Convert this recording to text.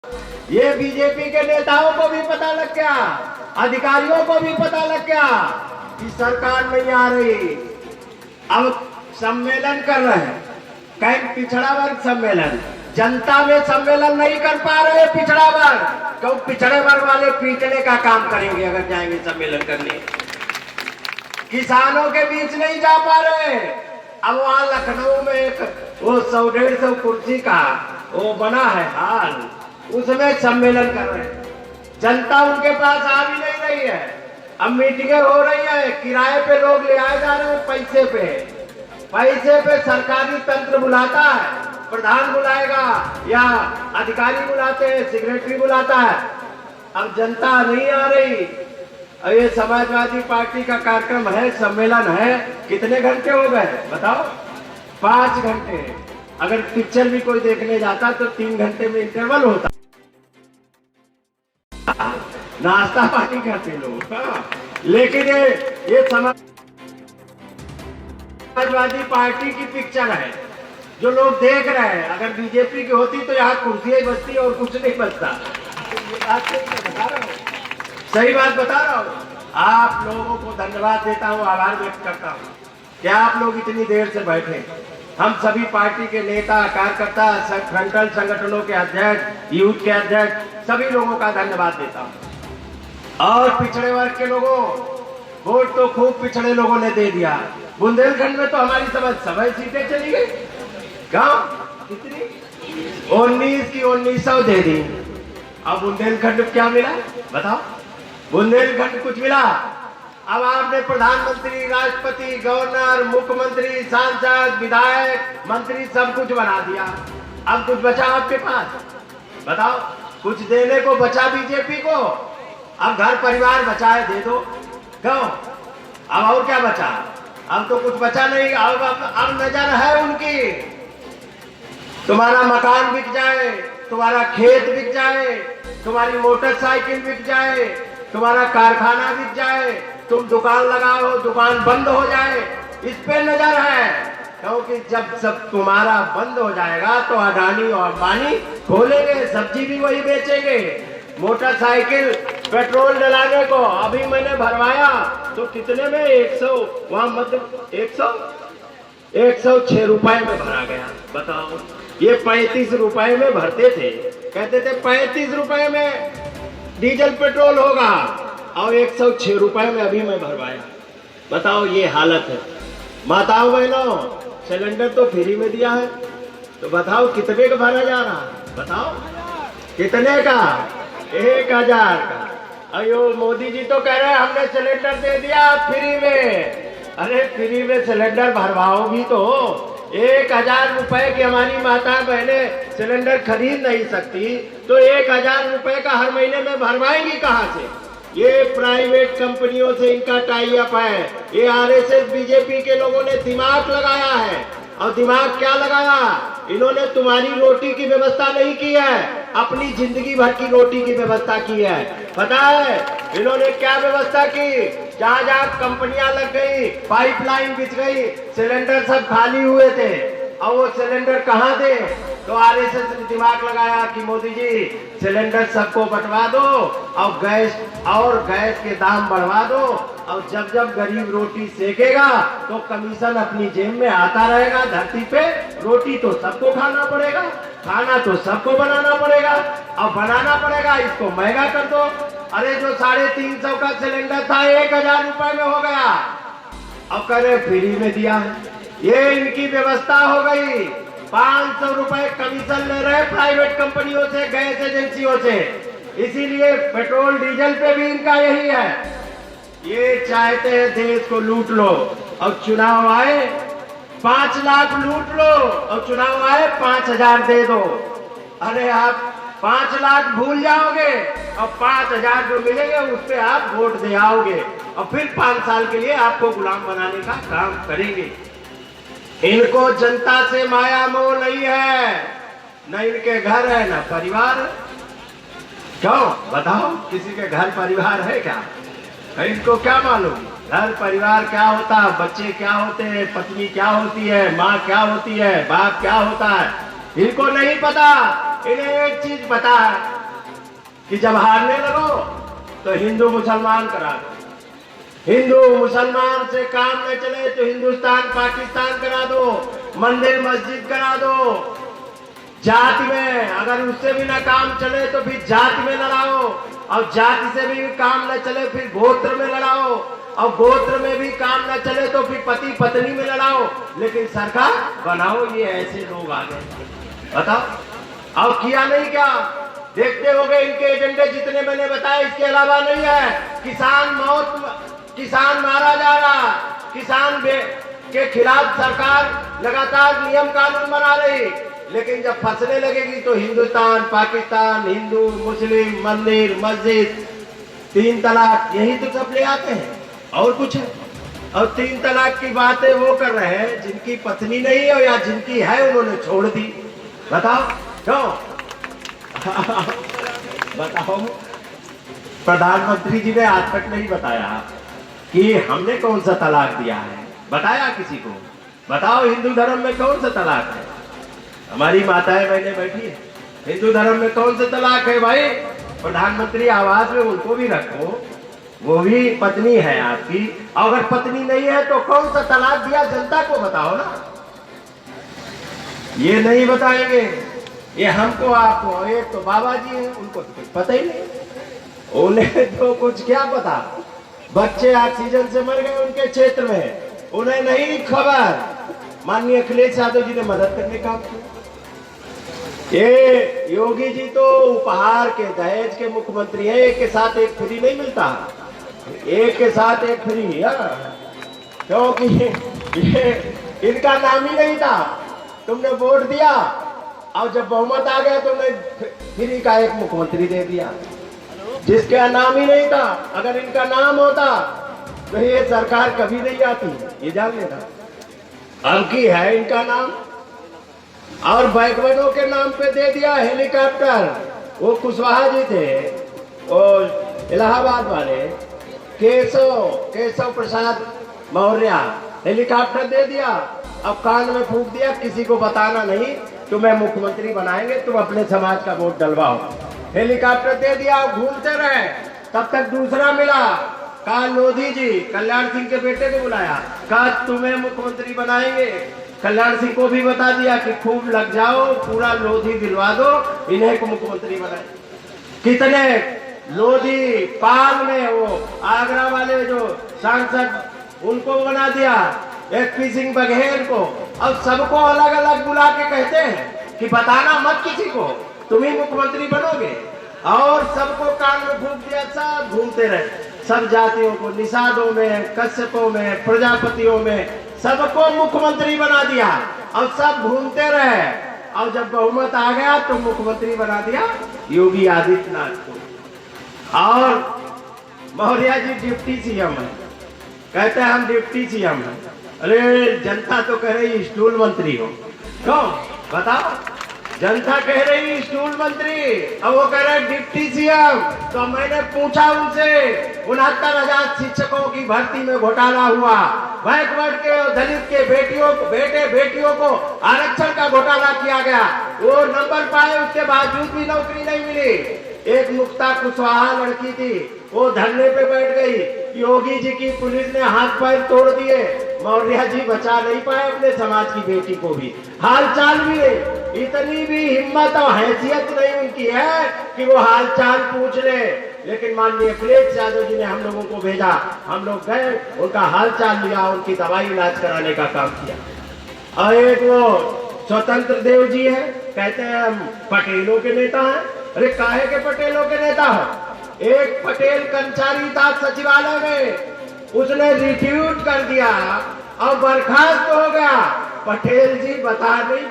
ये बीजेपी के नेताओं को भी पता लग गया, अधिकारियों को भी पता लग गया कि सरकार नहीं आ रही। अब सम्मेलन कर रहे हैं, कहीं पिछड़ा वर्ग सम्मेलन, जनता में सम्मेलन नहीं कर पा रहे पिछड़ा वर्ग, क्यों? पिछड़े वर्ग वाले पीटने का काम करेंगे अगर जाएंगे सम्मेलन करने। किसानों के बीच नहीं जा पा रहे। अब वहां लखनऊ में एक वो 100-150 कुर्सी का वो बना है हाल, उसमें सम्मेलन कर रहे हैं। जनता उनके पास आ भी नहीं रही है। अब मीटिंगें हो रही है, किराए पे लोग ले आए जा रहे हैं, पैसे पे सरकारी तंत्र बुलाता है, प्रधान बुलाएगा या अधिकारी बुलाते हैं, सेक्रेटरी बुलाता है। अब जनता नहीं आ रही। अब ये समाजवादी पार्टी का कार्यक्रम है, सम्मेलन है, कितने घंटे हो गए बताओ? 5 घंटे। अगर पिक्चर भी कोई देखने जाता तो 3 घंटे में इंटरवल होता, नाश्ता पानी करते लोग। लेकिन ये समाजवादी पार्टी की पिक्चर है जो लोग देख रहे हैं। अगर बीजेपी की होती तो यहाँ कुर्सियां बचती और कुछ नहीं बचता। सही बात बता रहा हूँ। आप लोगों को धन्यवाद देता हूँ, आभार व्यक्त करता हूँ कि आप लोग इतनी देर से बैठे। हम सभी पार्टी के नेता, कार्यकर्ता, फ्रंटल संगठनों के अध्यक्ष, यूथ के अध्यक्ष, सभी लोगों का धन्यवाद देता हूँ। और पिछड़े वर्ग के लोगों, वोट तो खूब पिछड़े लोगों ने दे दिया। बुंदेलखंड में तो हमारी समझ सभी सीटें चली गई। गांव कितनी 19 की 1900 दे दी। अब बुंदेलखंड क्या मिला बताओ? बुंदेलखंड कुछ मिला? अब आपने प्रधानमंत्री, राष्ट्रपति, गवर्नर, मुख्यमंत्री, सांसद, विधायक, मंत्री सब कुछ बना दिया। अब कुछ बचा आपके पास बताओ? कुछ देने को बचा बीजेपी को? अब घर परिवार बचा है, दे दो। क्यों? अब और क्या बचा? अब तो कुछ बचा नहीं। अब नजर है उनकी, तुम्हारा मकान बिक जाए, तुम्हारा खेत बिक जाए, तुम्हारी मोटरसाइकिल बिक जाए, तुम्हारा कारखाना बिक जाए, तुम दुकान लगाओ, दुकान बंद हो जाए, इस पे नजर है। क्योंकि जब सब तुम्हारा बंद हो जाएगा तो अडानी और अंबानी खोलेंगे, सब्जी भी वही बेचेंगे। मोटरसाइकिल पेट्रोल डलाने को अभी मैंने भरवाया तो कितने में 100, वहां मतलब 106 रुपए में भरा गया। बताओ, ये 35 रुपए में भरते थे, कहते थे 35 रुपए में डीजल पेट्रोल होगा, और 106 रुपए में अभी मैं भरवाया। बताओ, ये हालत है। माताओं बहनों, सिलेंडर तो फ्री में दिया है, तो बताओ कितने का भरा जा रहा है? बताओ कितने का? 1000 का। अयो, मोदी जी तो कह रहे हैं हमने सिलेंडर दे दिया फ्री में। अरे फ्री में सिलेंडर भरवाओ भी तो। 1000 रुपए की हमारी माता बहने सिलेंडर खरीद नहीं सकती, तो 1000 रुपए का हर महीने में भरवाएंगी कहाँ से? ये प्राइवेट कंपनियों से इनका टाई अप है। ये आरएसएस बीजेपी के लोगों ने दिमाग लगाया है। और दिमाग क्या लगाया? इन्होंने तुम्हारी रोटी की व्यवस्था नहीं की है, अपनी जिंदगी भर की रोटी की व्यवस्था की है। पता है इन्होंने क्या व्यवस्था की? जहाँ जहाँ कंपनियां लग गई, पाइपलाइन बिछ गई, सिलेंडर सब खाली हुए थे, और वो सिलेंडर कहाँ दे? तो आरएसएस ने दिमाग लगाया कि मोदी जी सिलेंडर सबको बंटवा दो, और गैस के दाम बढ़वा दो, और जब जब गरीब रोटी सेकेगा तो कमीशन अपनी जेब में आता रहेगा। धरती पे रोटी तो सबको खाना पड़ेगा, खाना तो सबको बनाना पड़ेगा, और बनाना पड़ेगा, इसको महंगा कर दो। अरे जो 350 का सिलेंडर था 1000 रुपए में हो गया, अब करे फ्री में दिया है। ये इनकी व्यवस्था हो गई। 500 रुपए कमीशन ले रहे प्राइवेट कंपनियों से, गैस एजेंसियों से। इसीलिए पेट्रोल डीजल पे भी इनका यही है। ये चाहते हैं देश को लूट लो, और चुनाव आए 5 लाख लूट लो, और चुनाव आए 5000 दे दो। अरे आप 5 लाख भूल जाओगे, और 5000 जो मिलेंगे उस पे आप वोट दे आओगे, और फिर 5 साल के लिए आपको गुलाम बनाने का काम करेंगे। इनको जनता से माया मोह नहीं है, न इनके घर है न परिवार। क्यों बताओ? किसी के घर परिवार है क्या? इनको क्या मालूम घर परिवार क्या होता है, बच्चे क्या होते हैं, पत्नी क्या होती है, माँ क्या होती है, बाप क्या होता है? इनको नहीं पता। इन्हें एक चीज पता है, कि जब हारने लगो तो हिंदू मुसलमान करा दो, हिंदू मुसलमान से काम न चले तो हिंदुस्तान पाकिस्तान करा दो, मंदिर मस्जिद करा दो, जाति में अगर उससे भी ना काम चले तो फिर जाति में लड़ाओ, और जाति से भी काम न चले फिर गोत्र में लड़ाओ, और गोत्र में भी काम न चले तो फिर पति पत्नी में लड़ाओ, लेकिन सरकार बनाओ। ये ऐसे लोग आ गए, बताओ। और किया नहीं क्या? देखते होंगे इनके एजेंडे जितने मैंने बताए, इसके अलावा नहीं है। किसान मारा जा रहा, किसान के खिलाफ सरकार लगातार नियम कानून बना रही, लेकिन जब फंसने लगेगी तो हिंदुस्तान पाकिस्तान, हिंदू मुस्लिम, मंदिर मस्जिद, 3 तलाक, यही तो सब ले आते हैं और कुछ है। और 3 तलाक की बातें वो कर रहे हैं जिनकी पत्नी नहीं है या जिनकी है उन्होंने छोड़ दी। बताओ क्यों? बताओ। प्रधानमंत्री जी ने आज तक नहीं बताया कि हमने कौन सा तलाक दिया है, बताया किसी को? बताओ हिंदू धर्म में कौन सा तलाक है? हमारी माताएं बहनें बैठी है, हिंदू धर्म में कौन सा तलाक है भाई? प्रधानमंत्री आवास में उनको भी रखो, वो भी पत्नी है आपकी। अगर पत्नी नहीं है तो कौन सा तलाक दिया, जनता को बताओ ना। ये नहीं बताएंगे, ये हमको आपको। एक तो बाबा जी हैं, उनको तो कुछ पता ही नहीं, उन्हें तो कुछ क्या पता। बच्चे ऑक्सीजन से मर गए उनके क्षेत्र में, उन्हें नहीं खबर। माननीय अखिलेश यादव जी ने मदद करने का किया। ये योगी जी तो उपहार के दहेज के मुख्यमंत्री हैं, एक के साथ एक फ्री नहीं मिलता, एक के साथ एक फ्री, क्योंकि ये इनका नाम ही नहीं था। तुमने वोट दिया और जब बहुमत आ गया तुमने फ्री का एक मुख्यमंत्री दे दिया जिसका नाम ही नहीं था। अगर इनका नाम होता तो ये सरकार कभी नहीं आती, ये जान लेना। अब की है इनका नाम, और बैकवर्डों के नाम पे दे दिया हेलीकॉप्टर। वो कुशवाहा जी थे, वो इलाहाबाद वाले केशव प्रसाद मौर्य, हेलीकॉप्टर दे दिया। अब कान में फूंक दिया, किसी को बताना नहीं, तुम्हें मुख्यमंत्री बनाएंगे, तुम अपने समाज का वोट डलवाओ। हेलीकॉप्टर दे दिया, घूमते रहे। तब तक दूसरा मिला, कहा लोधी जी, कल्याण सिंह के बेटे को बुलाया, कहा तुम्हें मुख्यमंत्री बनाएंगे। कल्याण सिंह को भी बता दिया कि खूब लग जाओ, पूरा लोधी दिलवा दो, इन्हें को मुख्यमंत्री बनाए। कितने लोधी पाल में, वो आगरा वाले जो सांसद, उनको बना दिया, एचपी सिंह बघेल को। अब सबको अलग अलग बुला के कहते हैं कि बताना मत किसी को, तुम ही मुख्यमंत्री बनोगे। और सबको कान में फूंक दिया, सब घूमते रहे, सब जातियों को, निषादों में, कश्यपों में, प्रजापतियों में, सबको मुख्यमंत्री बना दिया। और सब घूमते रहे, और जब बहुमत आ गया तो मुख्यमंत्री बना दिया योगी आदित्यनाथ को। और मौर्य जी डिप्टी सीएम है, कहते हैं हम डिप्टी सीएम हैं। अरे जनता तो कह रही स्टूल मंत्री हो, क्यों बताओ? जनता कह रही स्टूल मंत्री, अब वो कह रहे डिप्टी सीएम। तो मैंने पूछा उनसे, 69,000 शिक्षकों की भर्ती में घोटाला हुआ, बैकवर्ड के दलित के बेटियों को आरक्षण का घोटाला किया गया, वो नंबर पाए, उसके बावजूद भी नौकरी नहीं मिली। एक मुक्ता कुशवाहा लड़की थी, वो धरने पे बैठ गई, योगी जी की पुलिस ने हाथ पैर तोड़ दिए, मौर्य जी बचा नहीं पाए अपने समाज की बेटी को भी। हालचाल भी इतनी भी हिम्मत और हैसियत नहीं उनकी है कि वो हालचाल पूछ ले। लेकिन माननीय अखिलेश यादव जी ने हम लोगों को भेजा, हम लोग गए, उनका हालचाल लिया, उनकी दवाई इलाज कराने का काम किया। और एक वो स्वतंत्र देव जी है, कहते हैं हम पटेलों के नेता हैं। अरे काहे के पटेलों के नेता है? एक पटेल कर्मचारी था सचिवालय में, उसने रिट्यूट कर दिया और बर्खास्त हो गया। पटेल जी बता नहीं